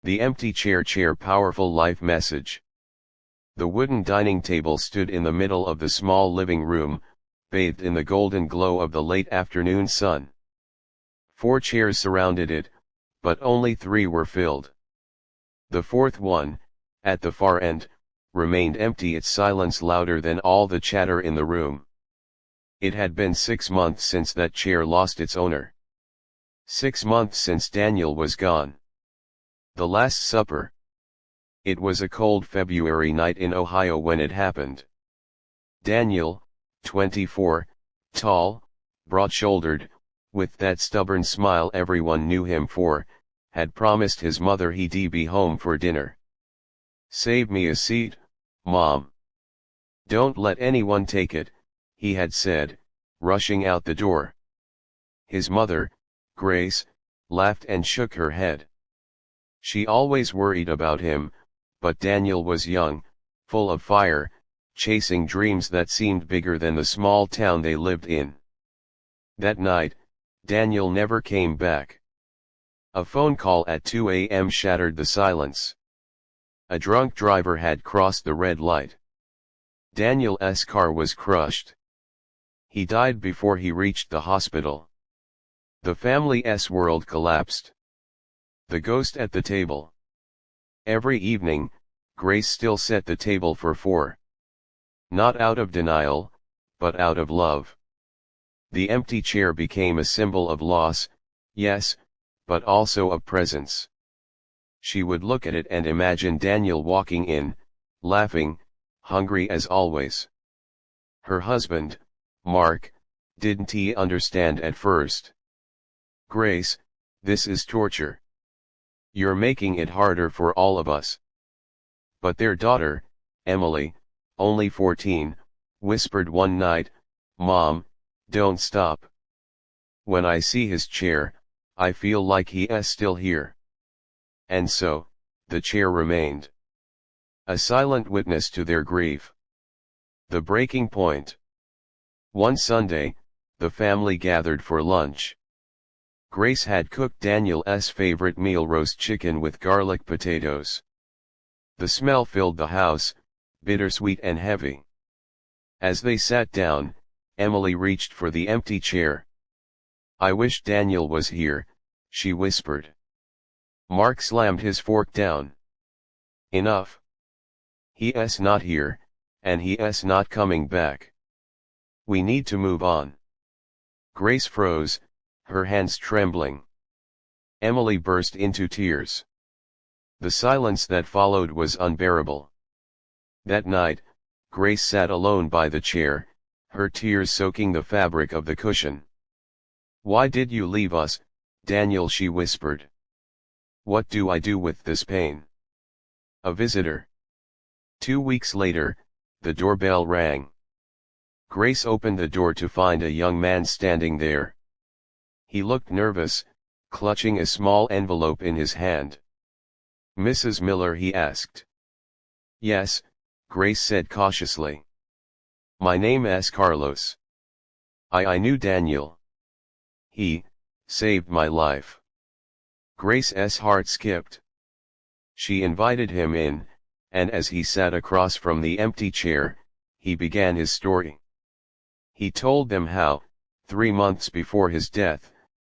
The empty chair powerful life message. The wooden dining table stood in the middle of the small living room, bathed in the golden glow of the late afternoon sun. 4 chairs surrounded it, but only 3 were filled. The fourth one, at the far end, remained empty, its silence louder than all the chatter in the room. It had been 6 months since that chair lost its owner. 6 months since Daniel was gone. The Last Supper. It was a cold February night in Ohio when it happened. Daniel, 24, tall, broad-shouldered, with that stubborn smile everyone knew him for, had promised his mother he'd be home for dinner. "Save me a seat, Mom. Don't let anyone take it," he had said, rushing out the door. His mother, Grace, laughed and shook her head. She always worried about him, but Daniel was young, full of fire, chasing dreams that seemed bigger than the small town they lived in. That night, Daniel never came back. A phone call at 2 a.m. shattered the silence. A drunk driver had crossed the red light. Daniel's car was crushed. He died before he reached the hospital. The family's world collapsed. The ghost at the table. Every evening, Grace still set the table for 4. Not out of denial, but out of love. The empty chair became a symbol of loss, yes, but also of presence. She would look at it and imagine Daniel walking in, laughing, hungry as always. Her husband, Mark, didn't he understand at first? "Grace, this is torture. You're making it harder for all of us." But their daughter, Emily, only 14, whispered one night, "Mom, don't stop. When I see his chair, I feel like he is still here." And so, the chair remained. A silent witness to their grief. The breaking point. One Sunday, the family gathered for lunch. Grace had cooked Daniel's favorite meal, roast chicken with garlic potatoes. The smell filled the house, bittersweet and heavy. As they sat down, Emily reached for the empty chair. "I wish Daniel was here," she whispered. Mark slammed his fork down. "Enough. He's not here, and he's not coming back. We need to move on." Grace froze, her hands trembling. Emily burst into tears. The silence that followed was unbearable. That night, Grace sat alone by the chair, her tears soaking the fabric of the cushion. "Why did you leave us, Daniel?" she whispered. "What do I do with this pain?" A visitor. 2 weeks later, the doorbell rang. Grace opened the door to find a young man standing there. He looked nervous, clutching a small envelope in his hand. "Mrs. Miller?" he asked. "Yes," Grace said cautiously. "My name is Carlos. I knew Daniel. He saved my life." Grace's heart skipped. She invited him in, and as he sat across from the empty chair, he began his story. He told them how, 3 months before his death,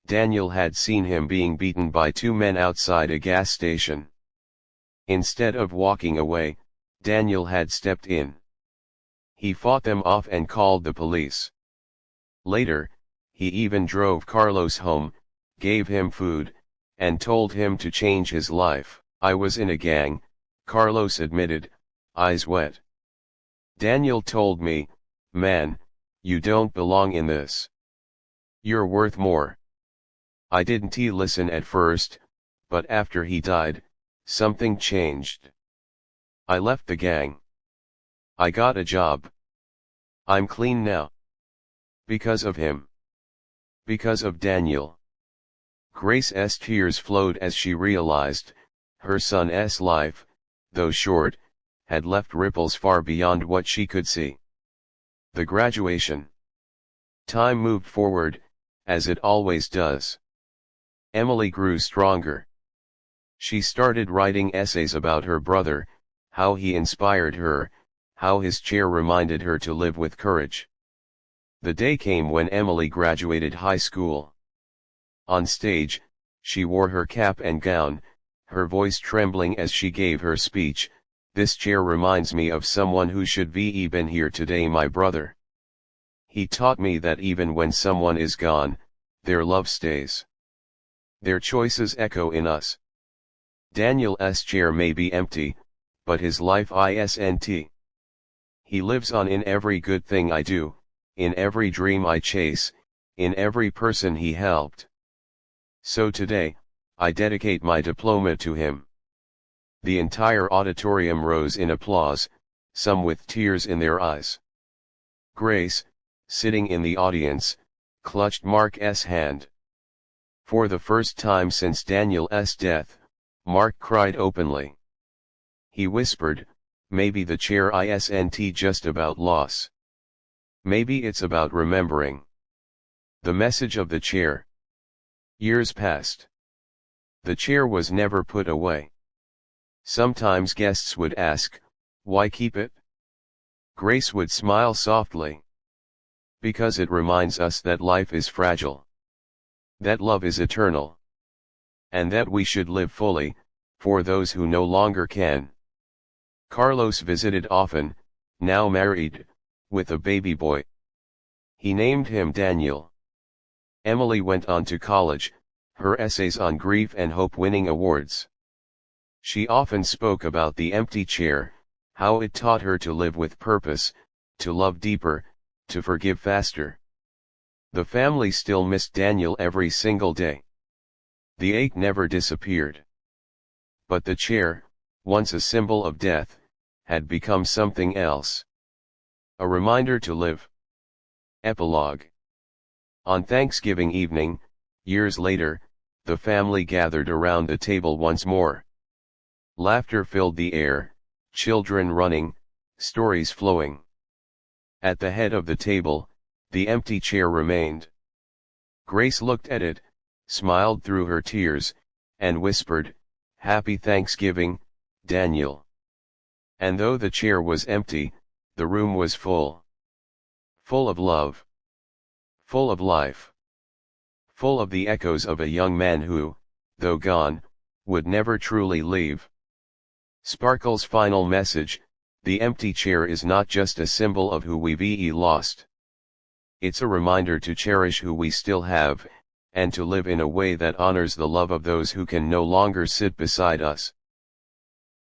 Daniel had seen him being beaten by 2 men outside a gas station. Instead of walking away, Daniel had stepped in. He fought them off and called the police. Later, he even drove Carlos home, gave him food, and told him to change his life. "I was in a gang," Carlos admitted, eyes wet. "Daniel told me, 'Man, you don't belong in this. You're worth more.' I didn't listen at first, but after he died, something changed. I left the gang. I got a job. I'm clean now. Because of him. Because of Daniel." Grace's tears flowed as she realized, her son's life, though short, had left ripples far beyond what she could see. The graduation. Time moved forward, as it always does. Emily grew stronger. She started writing essays about her brother, how he inspired her, how his chair reminded her to live with courage. The day came when Emily graduated high school. On stage, she wore her cap and gown, her voice trembling as she gave her speech. "This chair reminds me of someone who should be been here today, my brother. He taught me that even when someone is gone, their love stays. Their choices echo in us. Daniel's chair may be empty, but his life isn't. He lives on in every good thing I do, in every dream I chase, in every person he helped. So today, I dedicate my diploma to him." The entire auditorium rose in applause, some with tears in their eyes. Grace, sitting in the audience, clutched Mark's hand. For the first time since Daniel's death, Mark cried openly. He whispered, "Maybe the chair isn't just about loss. Maybe it's about remembering." The message of the chair. Years passed. The chair was never put away. Sometimes guests would ask, "Why keep it?" Grace would smile softly. "Because it reminds us that life is fragile. That love is eternal. And that we should live fully, for those who no longer can." Carlos visited often, now married, with a baby boy. He named him Daniel. Emily went on to college, her essays on grief and hope winning awards. She often spoke about the empty chair, how it taught her to live with purpose, to love deeper, to forgive faster. The family still missed Daniel every single day. The ache never disappeared. But the chair, once a symbol of death, had become something else. A reminder to live. Epilogue. On Thanksgiving evening, years later, the family gathered around the table once more. Laughter filled the air, children running, stories flowing. At the head of the table, the empty chair remained. Grace looked at it, smiled through her tears, and whispered, "Happy Thanksgiving, Daniel." And though the chair was empty, the room was full. Full of love. Full of life. Full of the echoes of a young man who, though gone, would never truly leave. Sparkle's final message: the empty chair is not just a symbol of who we've lost. It's a reminder to cherish who we still have, and to live in a way that honors the love of those who can no longer sit beside us.